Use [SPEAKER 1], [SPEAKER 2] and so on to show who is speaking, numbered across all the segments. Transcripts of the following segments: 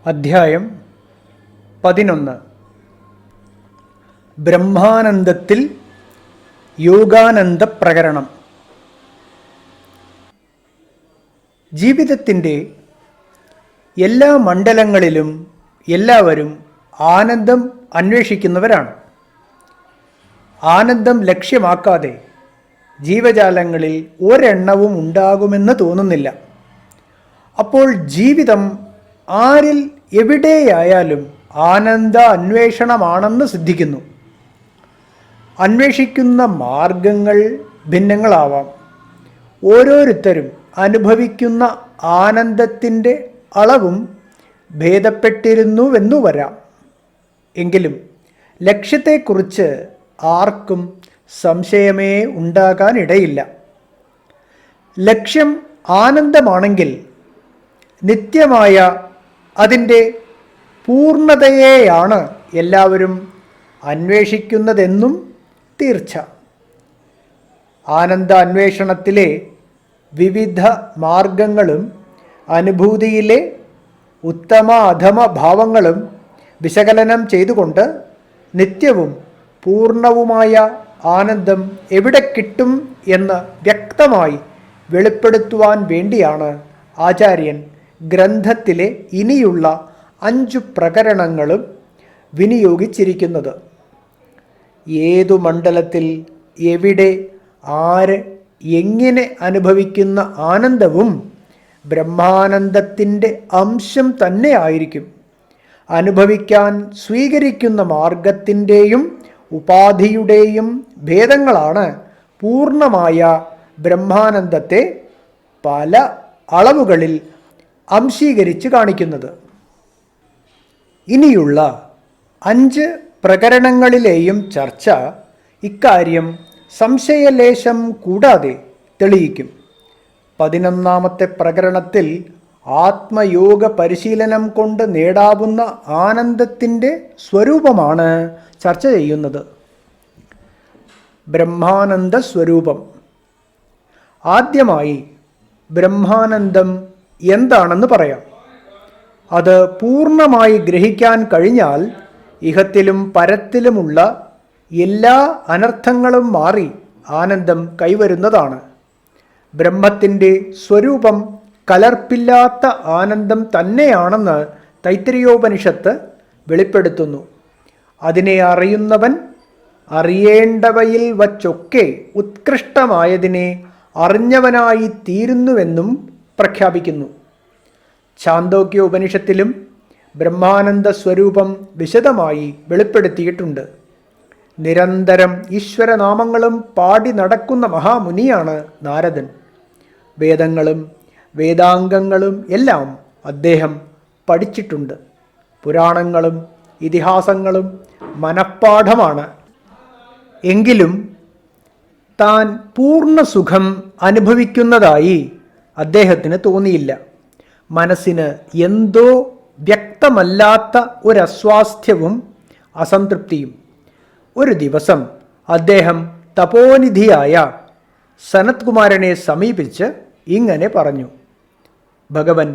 [SPEAKER 1] അധ്യായം 11. ബ്രഹ്മാനന്ദത്തിൽ യോഗാനന്ദ പ്രകരണം. ജീവിതത്തിൻ്റെ എല്ലാ മണ്ഡലങ്ങളിലും എല്ലാവരും ആനന്ദം അന്വേഷിക്കുന്നവരാണ്. ആനന്ദം ലക്ഷ്യമാക്കാതെ ജീവജാലങ്ങളിൽ ഒരെണ്ണവും ഉണ്ടാകുമെന്ന് തോന്നുന്നില്ല. അപ്പോൾ ജീവിതം ആരിൽ എവിടെയായാലും ആനന്ദ അന്വേഷണമാണെന്ന് സിദ്ധിക്കുന്നു. അന്വേഷിക്കുന്ന മാർഗങ്ങൾ ഭിന്നങ്ങളാവാം. ഓരോരുത്തരും അനുഭവിക്കുന്ന ആനന്ദത്തിൻ്റെ അളവും ഭേദപ്പെട്ടിരുന്നുവെന്നു വരാം. എങ്കിലും ലക്ഷ്യത്തെക്കുറിച്ച് ആർക്കും സംശയമേ ഉണ്ടാകാനിടയില്ല. ലക്ഷ്യം ആനന്ദമാണെങ്കിൽ നിത്യമായ അതിൻ്റെ പൂർണ്ണതയെയാണ് എല്ലാവരും അന്വേഷിക്കുന്നതെന്നും തീർച്ച. ആനന്ദ അന്വേഷണത്തിലെ വിവിധ മാർഗങ്ങളും അനുഭൂതിയിലെ ഉത്തമ അധമ ഭാവങ്ങളും വിശകലനം ചെയ്തുകൊണ്ട് നിത്യവും പൂർണ്ണവുമായ ആനന്ദം എവിടെ കിട്ടും എന്ന് വ്യക്തമായി വെളിപ്പെടുത്തുവാൻ വേണ്ടിയാണ് ആചാര്യൻ ഗ്രന്ഥത്തിലെ ഇനിയുള്ള 5 പ്രകരണങ്ങളും വിനിയോഗിച്ചിരിക്കുന്നത്. ഏതു മണ്ഡലത്തിൽ എവിടെ ആര് എങ്ങനെ അനുഭവിക്കുന്ന ആനന്ദവും ബ്രഹ്മാനന്ദത്തിൻ്റെ അംശം തന്നെ ആയിരിക്കും. അനുഭവിക്കാൻ സ്വീകരിക്കുന്ന മാർഗത്തിൻ്റെയും ഉപാധിയുടെയും ഭേദങ്ങളാണ് പൂർണ്ണമായ ബ്രഹ്മാനന്ദത്തെ പല അളവുകളിൽ അംശീകരിച്ച് കാണിക്കുന്നത്. ഇനിയുള്ള 5 പ്രകരണങ്ങളിലെയും ചർച്ച ഇക്കാര്യം സംശയലേശം കൂടാതെ തെളിയിക്കും. 11ാമത്തെ പ്രകരണത്തിൽ ആത്മയോഗ പരിശീലനം കൊണ്ട് നേടാവുന്ന ആനന്ദത്തിൻ്റെ സ്വരൂപമാണ് ചർച്ച ചെയ്യുന്നത്. ബ്രഹ്മാനന്ദ സ്വരൂപം. ആദ്യമായി ബ്രഹ്മാനന്ദം എന്താണെന്ന് പറയാം. അത് പൂർണ്ണമായി ഗ്രഹിക്കാൻ കഴിഞ്ഞാൽ ഇഹത്തിലും പരത്തിലുമുള്ള എല്ലാ അനർത്ഥങ്ങളും മാറി ആനന്ദം കൈവരുന്നതാണ്. ബ്രഹ്മത്തിൻ്റെ സ്വരൂപം കലർപ്പില്ലാത്ത ആനന്ദം തന്നെയാണെന്ന് തൈത്തിരീയോപനിഷത്ത് വെളിപ്പെടുത്തുന്നു. അതിനെ അറിയുന്നവൻ അറിയേണ്ടവയിൽ വച്ചൊക്കെ ഉത്കൃഷ്ടമായതിനെ അറിഞ്ഞവനായി തീരുന്നുവെന്നും പ്രഖ്യാപിക്കുന്നു. ഛാന്തോക്യ ഉപനിഷത്തിലും ബ്രഹ്മാനന്ദ സ്വരൂപം വിശദമായി വെളിപ്പെടുത്തിയിട്ടുണ്ട്. നിരന്തരം ഈശ്വരനാമങ്ങളും പാടി നടക്കുന്ന മഹാമുനിയാണ് നാരദൻ. വേദങ്ങളും വേദാംഗങ്ങളും എല്ലാം അദ്ദേഹം പഠിച്ചിട്ടുണ്ട്. പുരാണങ്ങളും ഇതിഹാസങ്ങളും മനഃപ്പാഠമാണ്. എങ്കിലും താൻ പൂർണ്ണ സുഖം അനുഭവിക്കുന്നതായി അദ്ദേഹത്തിന് തോന്നിയില്ല. മനസ്സിന് എന്തോ വ്യക്തമല്ലാത്ത ഒരസ്വാസ്ഥ്യവും അസംതൃപ്തിയും. ഒരു ദിവസം അദ്ദേഹം തപോനിധിയായ സനത്കുമാരനെ സമീപിച്ച് ഇങ്ങനെ പറഞ്ഞു: ഭഗവൻ,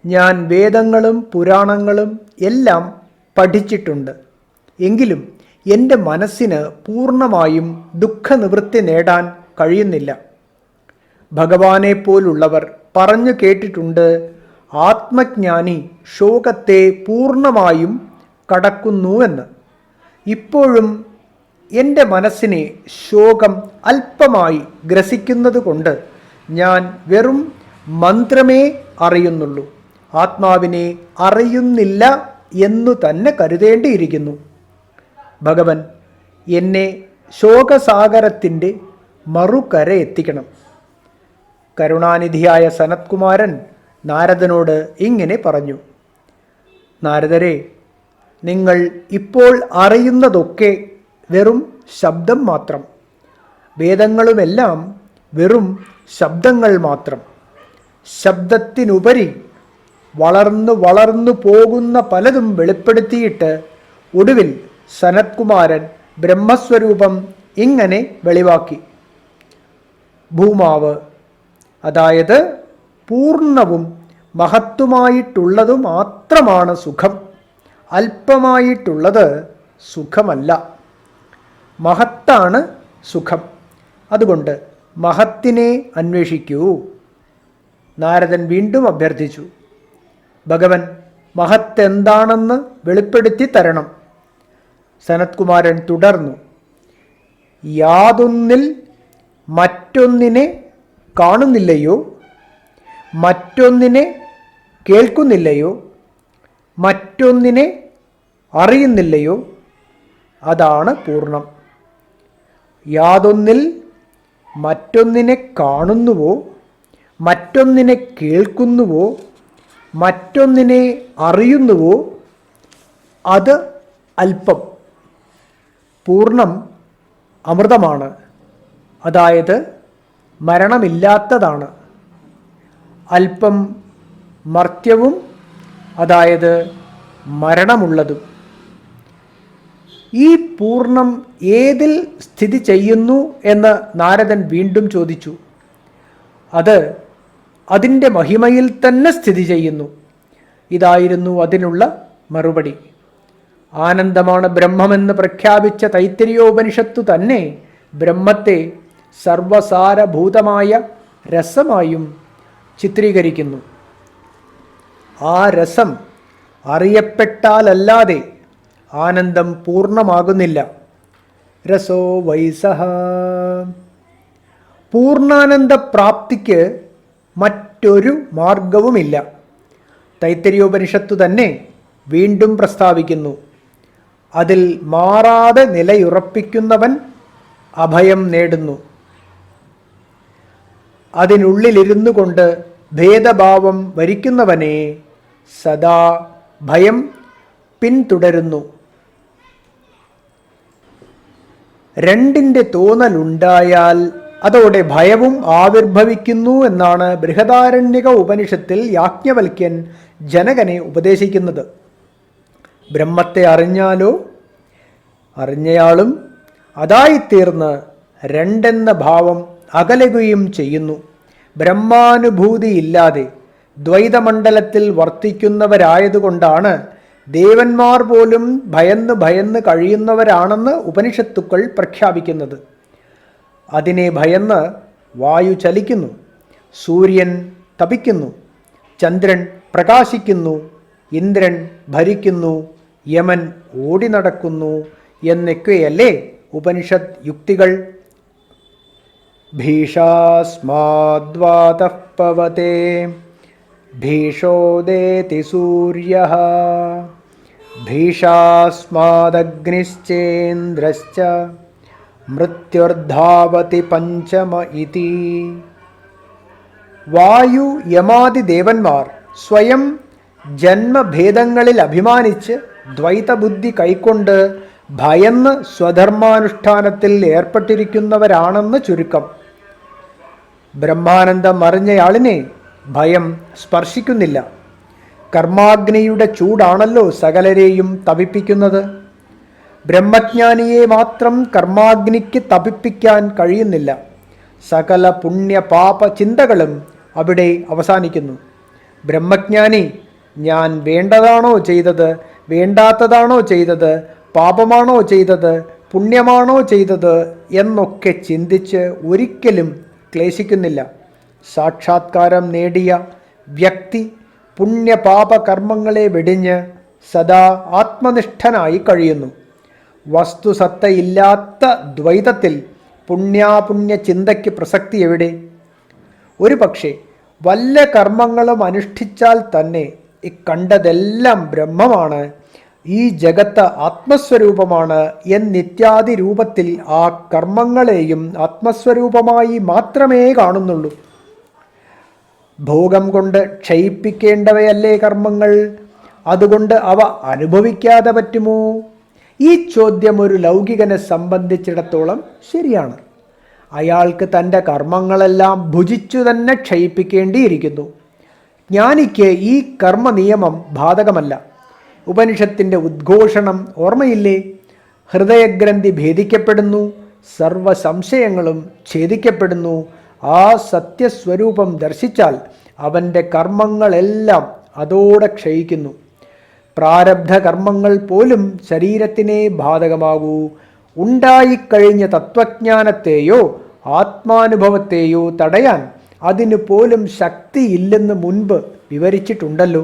[SPEAKER 1] ഞാൻ വേദങ്ങളും പുരാണങ്ങളും എല്ലാം പഠിച്ചിട്ടുണ്ട്. എങ്കിലും എൻ്റെ മനസ്സിന് പൂർണ്ണമായും ദുഃഖനിവൃത്തി നേടാൻ കഴിയുന്നില്ല. ഭഗവാനെ പോലുള്ളവർ പറഞ്ഞു കേട്ടിട്ടുണ്ട്, ആത്മജ്ഞാനി ശോകത്തെ പൂർണ്ണമായും കടക്കുന്നുവെന്ന്. ഇപ്പോഴും എൻ്റെ മനസ്സിനെ ശോകം അല്പമായി ഗ്രസിക്കുന്നത് കൊണ്ട് ഞാൻ വെറും മന്ത്രമേ അറിയുന്നുള്ളൂ, ആത്മാവിനെ അറിയുന്നില്ല എന്നു തന്നെ കരുതേണ്ടിയിരിക്കുന്നു. ഭഗവൻ, എന്നെ ശോകസാഗരത്തിൻ്റെ മറുകര എത്തിക്കണം. കരുണാനിധിയായ സനത്കുമാരൻ നാരദനോട് ഇങ്ങനെ പറഞ്ഞു: നാരദരെ, നിങ്ങൾ ഇപ്പോൾ അറിയുന്നതൊക്കെ വെറും ശബ്ദം മാത്രം. വേദങ്ങളുമെല്ലാം വെറും ശബ്ദങ്ങൾ മാത്രം. ശബ്ദത്തിനുപരി വളർന്നു വളർന്നു പോകുന്ന പലതും വെളിപ്പെടുത്തിയിട്ട് ഒടുവിൽ സനത്കുമാരൻ ബ്രഹ്മസ്വരൂപം ഇങ്ങനെ വെളിവാക്കി: ഭൂമാവ്, അതായത് പൂർണ്ണവും മഹത്വമായിട്ടുള്ളതു മാത്രമാണ് സുഖം. അല്പമായിട്ടുള്ളത് സുഖമല്ല. മഹത്താണ് സുഖം. അതുകൊണ്ട് മഹത്തിനെ അന്വേഷിക്കൂ. നാരദൻ വീണ്ടും അഭ്യർത്ഥിച്ചു. ഭഗവൻ മഹത്ത് എന്താണെന്ന് വെളിപ്പെടുത്തി തരണം. സനത്കുമാരൻ തുടർന്നു. യാതൊന്നിൽ മറ്റൊന്നിനെ കാണുന്നില്ലയോ, മറ്റൊന്നിനെ കേൾക്കുന്നില്ലയോ, മറ്റൊന്നിനെ അറിയുന്നില്ലയോ, അതാണ് പൂർണ്ണം. യാതൊന്നിൽ മറ്റൊന്നിനെ കാണുന്നുവോ, മറ്റൊന്നിനെ കേൾക്കുന്നുവോ, മറ്റൊന്നിനെ അറിയുന്നുവോ, അത് അല്പം. പൂർണ്ണം അമൃതമാണ്, അതായത് മരണമില്ലാത്തതാണ്. അല്പം മർത്യവും, അതായത് മരണമുള്ളതും. ഈ പൂർണ്ണം ഏതിൽ സ്ഥിതി ചെയ്യുന്നു എന്ന് നാരദൻ വീണ്ടും ചോദിച്ചു. അത് അതിൻ്റെ മഹിമയിൽ തന്നെ സ്ഥിതി ചെയ്യുന്നു. ഇതായിരുന്നു അതിനുള്ള മറുപടി. ആനന്ദമാണ് ബ്രഹ്മമെന്ന് പ്രഖ്യാപിച്ച തൈത്തിരീയോപനിഷത്തു തന്നെ ബ്രഹ്മത്തെ സർവസാരഭൂതമായ രസമായും ചിത്രീകരിക്കുന്നു. ആ രസം അറിയപ്പെട്ടാലല്ലാതെ ആനന്ദം പൂർണ്ണമാകുന്നില്ല. രസോ വൈസഹ. പൂർണ്ണാനന്ദ പ്രാപ്തിക്ക് മറ്റൊരു മാർഗവുമില്ല. തൈത്തിരീയോപനിഷത്തു തന്നെ വീണ്ടും പ്രസ്താവിക്കുന്നു. അതിൽ മാറാതെ നിലയുറപ്പിക്കുന്നവൻ അഭയം നേടുന്നു. അതിനുള്ളിലിരുന്നു കൊണ്ട് ഭേദഭാവം വരിക്കുന്നവനെ സദാ ഭയം പിന്തുടരുന്നു. രണ്ടിൻ്റെ തോന്നലുണ്ടായാൽ അതോടെ ഭയവും ആവിർഭവിക്കുന്നു എന്നാണ് ബൃഹദാരണ്യക ഉപനിഷത്തിൽ യാജ്ഞവൽക്യൻ ജനകനെ ഉപദേശിക്കുന്നത്. ബ്രഹ്മത്തെ അറിഞ്ഞാലോ അറിഞ്ഞയാളും അതായിത്തീർന്ന് രണ്ടെന്ന ഭാവം അകലുകയും ചെയ്യുന്നു. ബ്രഹ്മാനുഭൂതിയില്ലാതെ ദ്വൈതമണ്ഡലത്തിൽ വർത്തിക്കുന്നവരായതുകൊണ്ടാണ് ദേവന്മാർ പോലും ഭയന്ന് കഴിയുന്നവരാണെന്ന് ഉപനിഷത്തുക്കൾ പ്രഖ്യാപിക്കുന്നത്. അതിനെ ഭയന്ന് വായു ചലിക്കുന്നു, സൂര്യൻ തപിക്കുന്നു, ചന്ദ്രൻ പ്രകാശിക്കുന്നു, ഇന്ദ്രൻ ഭരിക്കുന്നു, യമൻ ഓടി നടക്കുന്നു എന്നൊക്കെയല്ലേ ഉപനിഷത്ത് യുക്തികൾ. ഭീഷാസ്മാദ്വാതഃ പവതേ ഭീഷോദേതി സൂര്യഃ ഭീഷാസ്മാദഗ്നിശ്ചേന്ദ്രശ്ച മൃത്യുർധാവതി പഞ്ചമ ഇതി. വായു യമാദി ദേവന്മാർ സ്വയം ജന്മഭേദങ്ങളിൽ അഭിമാനിച്ച് ദ്വൈതബുദ്ധി കൈക്കൊണ്ട് ഭയന്ന് സ്വധർമാനുഷ്ഠാനത്തിൽ ഏർപ്പെട്ടിരിക്കുന്നവരാണെന്ന് ചുരുക്കം. ബ്രഹ്മാനന്ദം അറിഞ്ഞയാളിനെ ഭയം സ്പർശിക്കുന്നില്ല. കർമാഗ്നിയുടെ ചൂടാണല്ലോ സകലരെയും തപിപ്പിക്കുന്നത്. ബ്രഹ്മജ്ഞാനിയെ മാത്രം കർമാഗ്നിക്ക് തപിപ്പിക്കാൻ കഴിയുന്നില്ല. സകല പുണ്യപാപ ചിന്തകളും അവിടെ അവസാനിക്കുന്നു. ബ്രഹ്മജ്ഞാനി ഞാൻ വേണ്ടതാണോ ചെയ്തത്, വേണ്ടാത്തതാണോ ചെയ്തത്, പാപമാണോ ചെയ്തത്, പുണ്യമാണോ ചെയ്തത് എന്നൊക്കെ ചിന്തിച്ച് ഒരിക്കലും ക്ലേശിക്കുന്നില്ല. സാക്ഷാത്കാരം നേടിയ വ്യക്തി പുണ്യപാപ കർമ്മങ്ങളെ വെടിഞ്ഞ് സദാ ആത്മനിഷ്ഠനായി കഴിയുന്നു. വസ്തുസത്തയില്ലാത്ത ദ്വൈതത്തിൽ പുണ്യാപുണ്യ ചിന്തയ്ക്ക് പ്രസക്തി എവിടെ? ഒരു പക്ഷേ വല്ല കർമ്മങ്ങളും അനുഷ്ഠിച്ചാൽ തന്നെ ഇക്കണ്ടതെല്ലാം ബ്രഹ്മമാണ്, ഈ ജഗത്ത് ആത്മസ്വരൂപമാണ് എന്നിത്യാദി രൂപത്തിൽ ആ കർമ്മങ്ങളെയും ആത്മസ്വരൂപമായി മാത്രമേ കാണുന്നുള്ളൂ. ഭോഗം കൊണ്ട് ക്ഷയിപ്പിക്കേണ്ടവയല്ലേ കർമ്മങ്ങൾ? അതുകൊണ്ട് അവ അനുഭവിക്കാതെ പറ്റുമോ? ഈ ചോദ്യം ഒരു ലൗകികനെ സംബന്ധിച്ചിടത്തോളം ശരിയാണ്. അയാൾക്ക് തൻ്റെ കർമ്മങ്ങളെല്ലാം ഭുജിച്ചു തന്നെ ക്ഷയിപ്പിക്കേണ്ടിയിരിക്കുന്നു. ജ്ഞാനിക്ക് ഈ കർമ്മ നിയമം ബാധകമല്ല. ഉപനിഷത്തിൻ്റെ ഉദ്ഘോഷണം ഓർമ്മയില്ലേ? ഹൃദയഗ്രന്ഥി ഭേദിക്കപ്പെടുന്നു, സർവ സംശയങ്ങളും ഛേദിക്കപ്പെടുന്നു. ആ സത്യസ്വരൂപം ദർശിച്ചാൽ അവൻ്റെ കർമ്മങ്ങളെല്ലാം അതോടെ ക്ഷയിക്കുന്നു. പ്രാരബ്ധ കർമ്മങ്ങൾ പോലും ശരീരത്തിനെ ബാധകമാകൂ. ഉണ്ടായിക്കഴിഞ്ഞ തത്വജ്ഞാനത്തെയോ ആത്മാനുഭവത്തെയോ തടയാൻ അതിനു പോലും ശക്തിയില്ലെന്ന് മുൻപ് വിവരിച്ചിട്ടുണ്ടല്ലോ.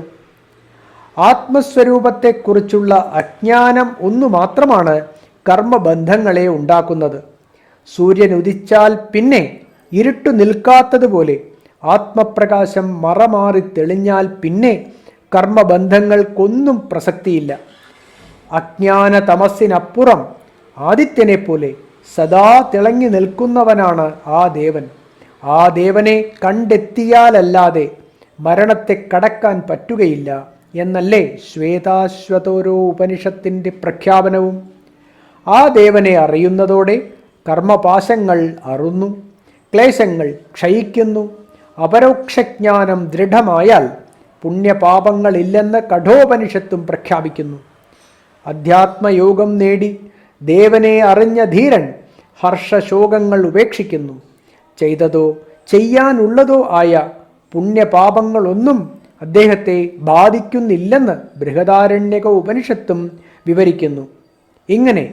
[SPEAKER 1] ആത്മസ്വരൂപത്തെക്കുറിച്ചുള്ള അജ്ഞാനം ഒന്നു മാത്രമാണ് കർമ്മബന്ധങ്ങളെ ഉണ്ടാക്കുന്നത്. സൂര്യൻ ഉദിച്ചാൽ പിന്നെ ഇരുട്ടു നിൽക്കാത്തതുപോലെ ആത്മപ്രകാശം മറമാറി തെളിഞ്ഞാൽ പിന്നെ കർമ്മബന്ധങ്ങൾക്കൊന്നും പ്രസക്തിയില്ല. അജ്ഞാന തമസ്സിനപ്പുറം ആദിത്യനെ പോലെ സദാ തിളങ്ങി നിൽക്കുന്നവനാണ് ആ ദേവൻ. ആ ദേവനെ കണ്ടെത്തിയാലല്ലാതെ മരണത്തെ കടക്കാൻ പറ്റുകയില്ല എന്നല്ലേ ശ്വേതാശ്വതോരോ ഉപനിഷത്തിൻ്റെ പ്രഖ്യാപനവും. ആ ദേവനെ അറിയുന്നതോടെ കർമ്മപാശങ്ങൾ അറുന്നു, ക്ലേശങ്ങൾ ക്ഷയിക്കുന്നു. അപരോക്ഷജ്ഞാനം ദൃഢമായാൽ പുണ്യപാപങ്ങളില്ലെന്ന് കഠോപനിഷത്തും പ്രഖ്യാപിക്കുന്നു. അധ്യാത്മയോഗം നേടി ദേവനെ അറിഞ്ഞ ധീരൻ ഹർഷശോകങ്ങൾ ഉപേക്ഷിക്കുന്നു. ചെയ്തതോ ചെയ്യാനുള്ളതോ ആയ പുണ്യപാപങ്ങളൊന്നും അദ്ദേഹത്തെ ബാധിക്കുന്നില്ലെന്ന് ബൃഹദാരണ്യക ഉപനിഷത്തും വിവരിക്കുന്നു. ഇങ്ങനെ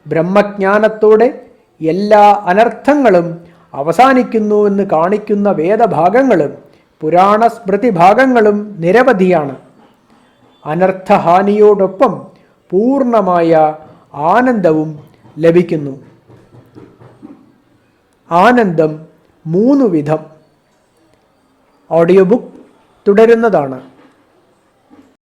[SPEAKER 1] ബ്രഹ്മജ്ഞാനത്തോടെ എല്ലാ അനർത്ഥങ്ങളും അവസാനിക്കുന്നുവെന്ന് കാണിക്കുന്ന വേദഭാഗങ്ങളും പുരാണ സ്മൃതിഭാഗങ്ങളും നിരവധിയാണ്. അനർത്ഥഹാനിയോടൊപ്പം പൂർണ്ണമായ ആനന്ദവും ലഭിക്കുന്നു. ആനന്ദം 3 വിധം. Audio book തുടരുന്നതാണ്.